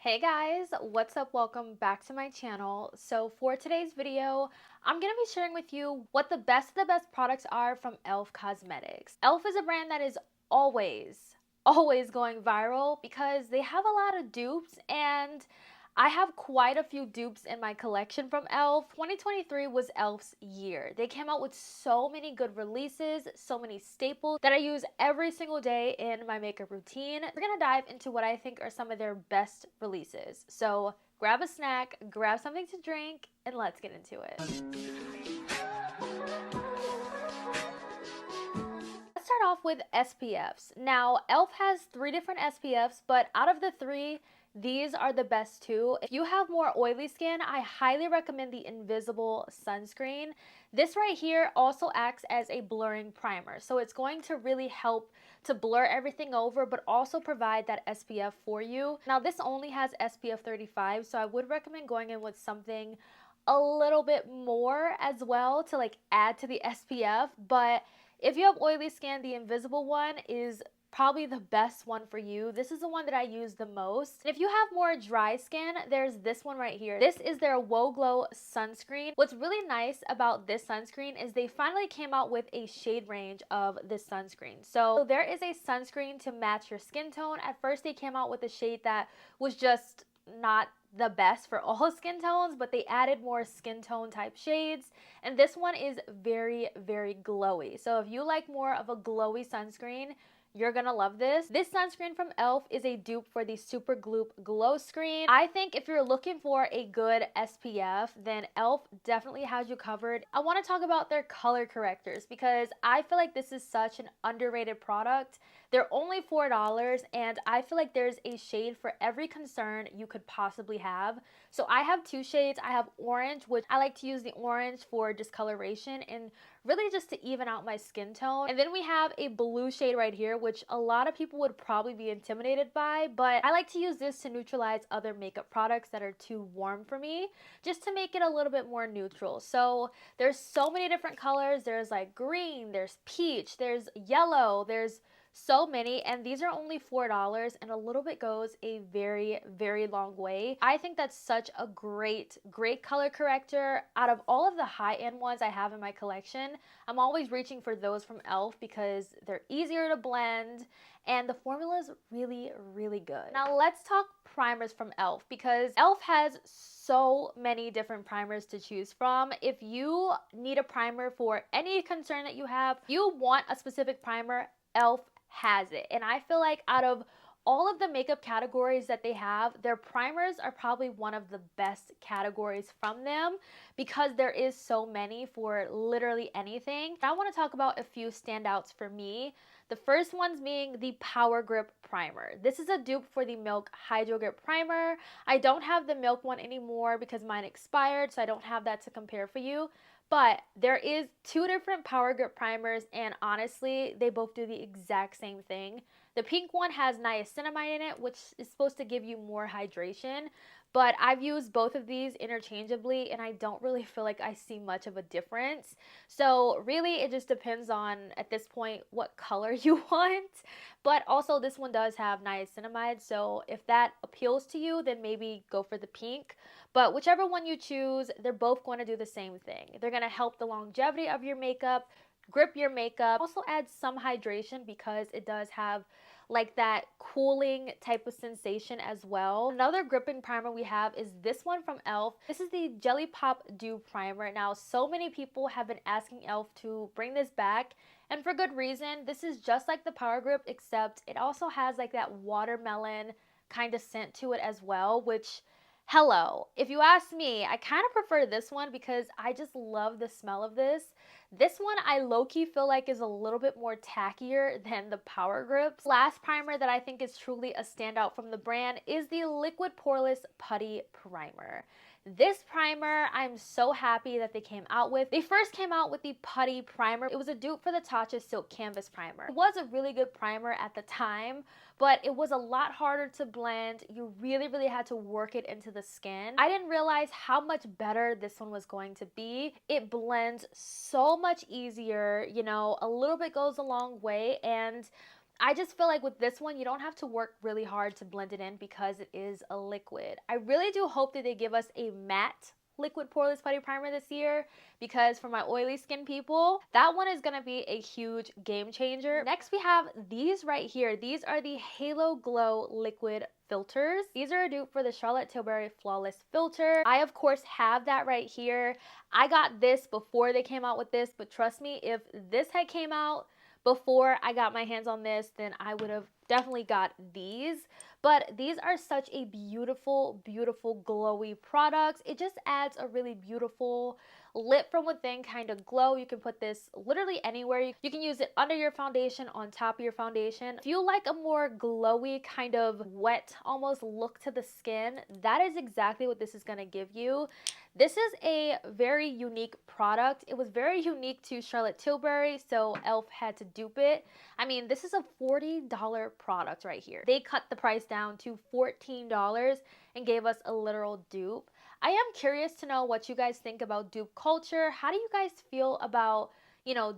Hey guys, what's up? Welcome back to my channel. So for today's video, I'm going to be sharing with you what the best of the best products are from e.l.f. Cosmetics. e.l.f. is a brand that is always going viral because they have a lot of dupes, and I have quite a few dupes in my collection from e.l.f. 2023 was e.l.f.'s year. They came out with so many good releases, so many staples that I use every single day in my makeup routine. We're gonna dive into what I think are some of their best releases. So grab a snack, grab something to drink, and let's get into it. Let's start off with SPFs. Now, e.l.f. has 3 different SPFs, but out of the 3, these are the best 2. If you have more oily skin, I highly recommend the Invisible Sunscreen. This right here also acts as a blurring primer, so it's going to really help to blur everything over, but also provide that SPF for you. Now, this only has SPF 35, so I would recommend going in with something a little bit more as well to add to the SPF, but if you have oily skin, the Invisible one is probably the best one for you. This is the one that I use the most. If you have more dry skin, there's this one right here. This is their Whoa Glow sunscreen. What's really nice about this sunscreen is they finally came out with a shade range of this sunscreen. So there is a sunscreen to match your skin tone. At first they came out with a shade that was just not the best for all skin tones, but they added more skin tone type shades, and this one is very glowy. So if you like more of a glowy sunscreen, you're gonna love this. This sunscreen from e.l.f. is a dupe for the Super Gloop Glow Screen. I think if you're looking for a good SPF, then e.l.f. definitely has you covered. I want to talk about their color correctors because I feel like this is such an underrated product. They're only $4, and I feel like there's a shade for every concern you could possibly have. So I have 2 shades. I have orange, which I like to use the orange for discoloration and really just to even out my skin tone. And then we have a blue shade right here, which a lot of people would probably be intimidated by, but I like to use this to neutralize other makeup products that are too warm for me, just to make it a little bit more neutral. So there's so many different colors. There's like green, there's peach, there's yellow, there's so many, and these are only $4, and a little bit goes a very long way. I think that's such a great color corrector. Out of all of the high-end ones I have in my collection, I'm always reaching for those from e.l.f. because they're easier to blend and the formula is really good. Now let's talk primers from e.l.f. because e.l.f. has so many different primers to choose from. If you need a primer for any concern that you have, you want a specific primer, e.l.f. has it. And I feel like out of all of the makeup categories that they have, their primers are probably one of the best categories from them because there is so many for literally anything. I want to talk about a few standouts for me. The first ones being the Power Grip Primer. This is a dupe for the Milk Hydro Grip Primer. I don't have the Milk one anymore because mine expired, so I don't have that to compare for you. But there is 2 different Power Grip primers, and honestly, they both do the exact same thing. The pink one has niacinamide in it, which is supposed to give you more hydration, but I've used both of these interchangeably, and I don't really feel like I see much of a difference. So really, it just depends on, at this point, what color you want. But also, this one does have niacinamide, so if that appeals to you, then maybe go for the pink. But whichever one you choose, they're both going to do the same thing. They're going to help the longevity of your makeup, grip your makeup, also add some hydration because it does have like that cooling type of sensation as well. Another gripping primer we have is this one from e.l.f. This is the Jelly Pop Dew Primer. Now, so many people have been asking e.l.f. to bring this back, and for good reason. This is just like the Power Grip, except it also has like that watermelon kind of scent to it as well, which, hello. If you ask me, I kind of prefer this one because I just love the smell of this. This one I low-key feel like is a little bit more tackier than the Power Grips. Last primer that I think is truly a standout from the brand is the Liquid Poreless Putty Primer. This primer, I'm so happy that they came out with. They first came out with the Putty Primer. It was a dupe for the Tatcha Silk Canvas Primer. It was a really good primer at the time, but it was a lot harder to blend. You really had to work it into the skin. I didn't realize how much better this one was going to be. It blends so much easier, you know, a little bit goes a long way, and I just feel like with this one, you don't have to work really hard to blend it in because it is a liquid. I really do hope that they give us a matte liquid poreless putty primer this year, because for my oily skin people, that one is gonna be a huge game changer. Next, we have these right here. These are the Halo Glow liquid filters. These are a dupe for the Charlotte Tilbury Flawless Filter. I, of course, have that right here. I got this before they came out with this, but trust me, if this had came out before I got my hands on this, then I would have definitely got these. But these are such a beautiful, beautiful glowy product. It just adds a really beautiful lit from within kind of glow. You can put this literally anywhere. You can use it under your foundation, on top of your foundation. If you like a more glowy kind of wet almost look to the skin, that is exactly what this is going to give you. This is a very unique product. It was very unique to Charlotte Tilbury, so e.l.f. had to dupe it. I mean, this is a $40 product right here. They cut the price down to $14 and gave us a literal dupe. I am curious to know what you guys think about dupe culture. How do you guys feel about,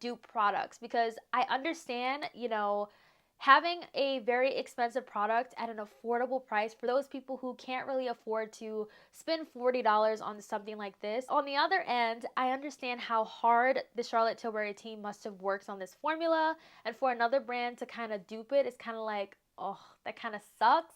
dupe products? Because I understand, having a very expensive product at an affordable price for those people who can't really afford to spend $40 on something like this. On the other end, I understand how hard the Charlotte Tilbury team must have worked on this formula, and for another brand to kind of dupe it is kind of like, oh, that kind of sucks,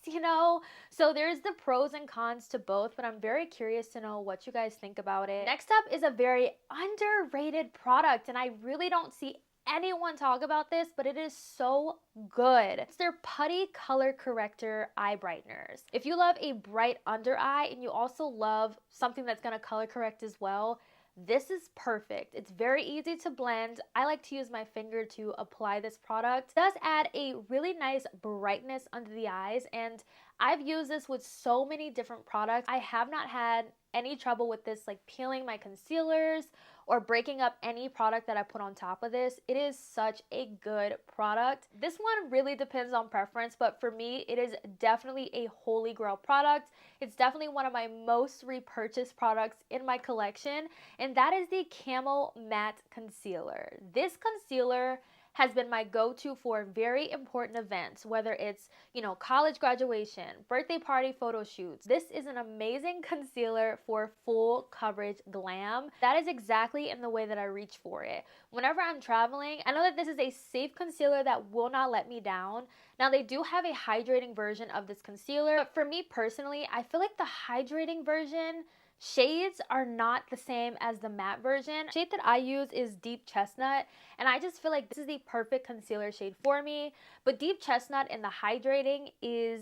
So there's the pros and cons to both, but I'm very curious to know what you guys think about it. Next up is a very underrated product, and I really don't see anyone talk about this, but it is so good. It's their Putty Color Corrector Eye Brighteners. If you love a bright under eye and you also love something that's going to color correct as well, this is perfect. It's very easy to blend. I like to use my finger to apply this product. It does add a really nice brightness under the eyes, and I've used this with so many different products. I have not had any trouble with this, like peeling my concealers or breaking up any product that I put on top of this. It is such a good product. This one really depends on preference, but for me, it is definitely a holy grail product. It's definitely one of my most repurchased products in my collection, and that is the Camo Matte Concealer. This concealer has been my go-to for very important events, whether it's, college graduation, birthday party photo shoots. This is an amazing concealer for full coverage glam. That is exactly in the way that I reach for it. Whenever I'm traveling, I know that this is a safe concealer that will not let me down. Now, they do have a hydrating version of this concealer, but for me personally, I feel like the hydrating version shades are not the same as the matte version. The shade that I use is Deep Chestnut, and I just feel like this is the perfect concealer shade for me. But Deep Chestnut in the hydrating is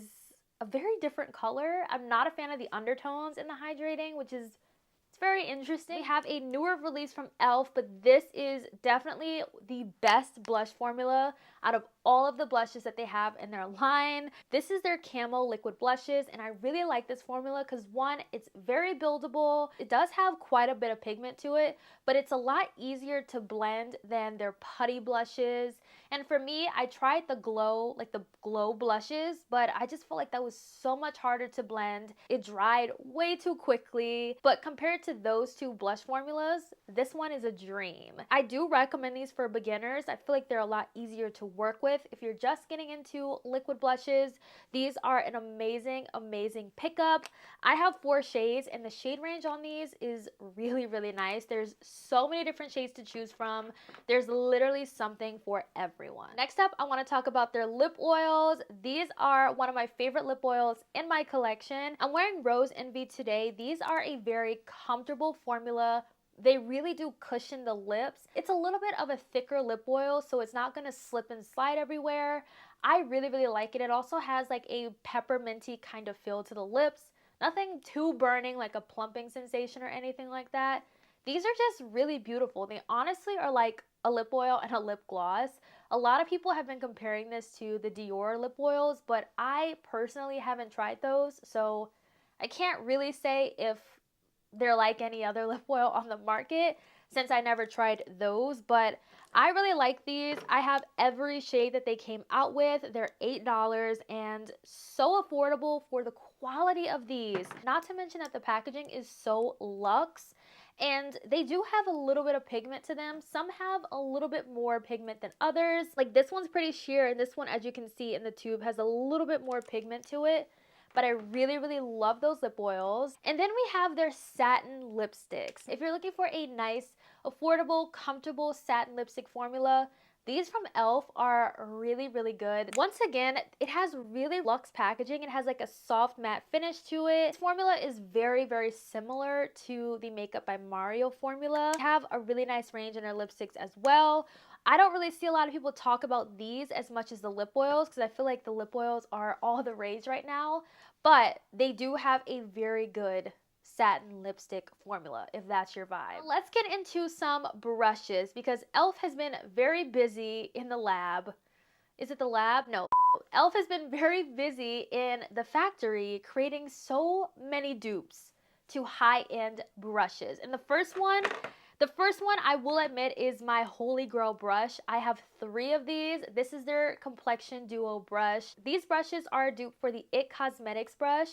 a very different color. I'm not a fan of the undertones in the hydrating, which is very interesting. We have a newer release from e.l.f., but this is definitely the best blush formula out of all of the blushes that they have in their line. This is their Camo liquid blushes, and I really like this formula because, one, it's very buildable. It does have quite a bit of pigment to it, but it's a lot easier to blend than their putty blushes. And for me, I tried the glow blushes, but I just felt like that was so much harder to blend. It dried way too quickly, but compared to those two blush formulas, this one is a dream. I do recommend these for beginners. I feel like they're a lot easier to work with. If you're just getting into liquid blushes, these are an amazing, amazing pickup. I have 4 shades, and the shade range on these is really, really nice. There's so many different shades to choose from. There's literally something for everyone. Next up, I want to talk about their lip oils. These are one of my favorite lip oils in my collection. I'm wearing Rose Envy today. These are a very comfortable formula. They really do cushion the lips. It's a little bit of a thicker lip oil, so it's not going to slip and slide everywhere. I really, really like it. It also has like a pepperminty kind of feel to the lips. Nothing too burning, like a plumping sensation or anything like that. These are just really beautiful. They honestly are like a lip oil and a lip gloss. A lot of people have been comparing this to the Dior lip oils, but I personally haven't tried those, so I can't really say if they're like any other lip oil on the market since I never tried those, but I really like these. I have every shade that they came out with. They're $8 and so affordable for the quality of these. Not to mention that the packaging is so luxe, And they do have a little bit of pigment to them. Some have a little bit more pigment than others. Like this one's pretty sheer, and this one, as you can see in the tube, has a little bit more pigment to it. But I really, really love those lip oils. And then we have their satin lipsticks. If you're looking for a nice, affordable, comfortable satin lipstick formula, these from e.l.f. are really, really good. Once again, it has really luxe packaging. It has like a soft matte finish to it. This formula is very, very similar to the Makeup by Mario formula. They have a really nice range in their lipsticks as well. I don't really see a lot of people talk about these as much as the lip oils because I feel like the lip oils are all the rage right now. But they do have a very good satin lipstick formula, if that's your vibe. Let's get into some brushes because e.l.f. has been very busy in the lab. Is it the lab? No. e.l.f. has been very busy in the factory creating so many dupes to high-end brushes. And the first one I will admit is my holy grail brush. I have 3 of these. This is their Complexion Duo brush. These brushes are a dupe for the IT Cosmetics brush.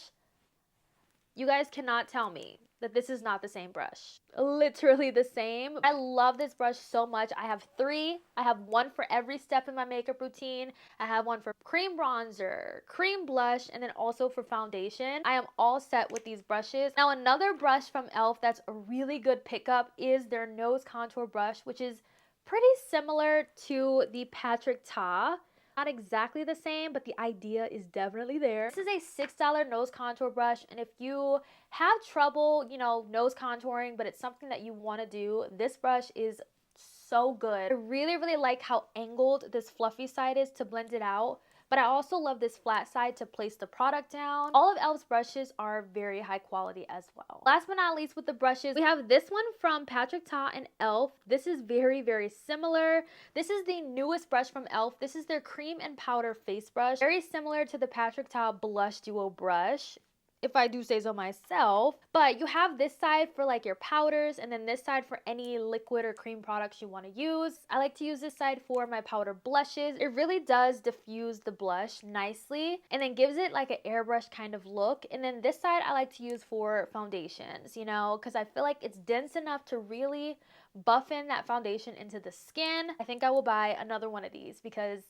You guys cannot tell me that this is not the same brush. Literally the same. I love this brush so much. I have 3. I have one for every step in my makeup routine. I have one for cream bronzer, cream blush, and then also for foundation. I am all set with these brushes. Now another brush from e.l.f. that's a really good pickup is their nose contour brush, which is pretty similar to the Patrick Ta. Not exactly the same, but the idea is definitely there. This is a $6 nose contour brush, and if you have trouble, nose contouring, but it's something that you want to do, this brush is so good. I really, really like how angled this fluffy side is to blend it out, but I also love this flat side to place the product down. All of e.l.f.'s brushes are very high quality as well. Last but not least with the brushes, we have this one from Patrick Ta and e.l.f. This is very, very similar. This is the newest brush from e.l.f. This is their cream and powder face brush. Very similar to the Patrick Ta Blush Duo brush, if I do say so myself. But you have this side for like your powders and then this side for any liquid or cream products you want to use. I like to use this side for my powder blushes. It really does diffuse the blush nicely and then gives it like an airbrush kind of look. And then this side I like to use for foundations, because I feel like it's dense enough to really buff in that foundation into the skin. I think I will buy another one of these because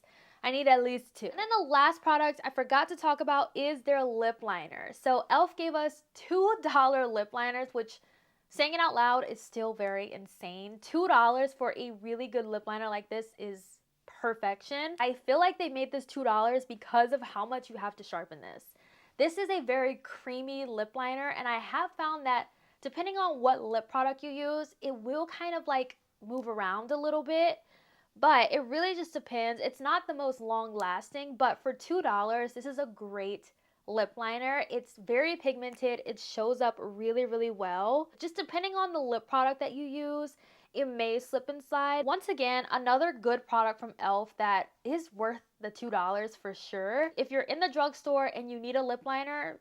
I need at least 2. And then the last product I forgot to talk about is their lip liner. So e.l.f. gave us $2 lip liners, which, saying it out loud, is still very insane. $2 for a really good lip liner like this is perfection. I feel like they made this $2 because of how much you have to sharpen this. This is a very creamy lip liner, and I have found that depending on what lip product you use, it will kind of like move around a little bit. But it really just depends. It's not the most long lasting, but for $2, this is a great lip liner. It's very pigmented. It shows up really, really well. Just depending on the lip product that you use, it may slip and slide. Once again, another good product from e.l.f. that is worth the $2 for sure. If you're in the drugstore and you need a lip liner,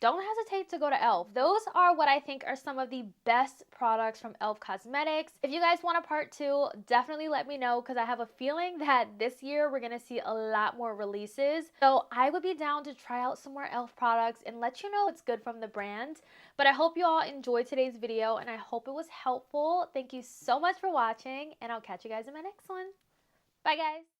don't hesitate to go to e.l.f. Those are what I think are some of the best products from e.l.f. Cosmetics. If you guys want a part 2, definitely let me know because I have a feeling that this year we're going to see a lot more releases. So I would be down to try out some more e.l.f. products and let you know what's good from the brand. But I hope you all enjoyed today's video and I hope it was helpful. Thank you so much for watching and I'll catch you guys in my next one. Bye guys.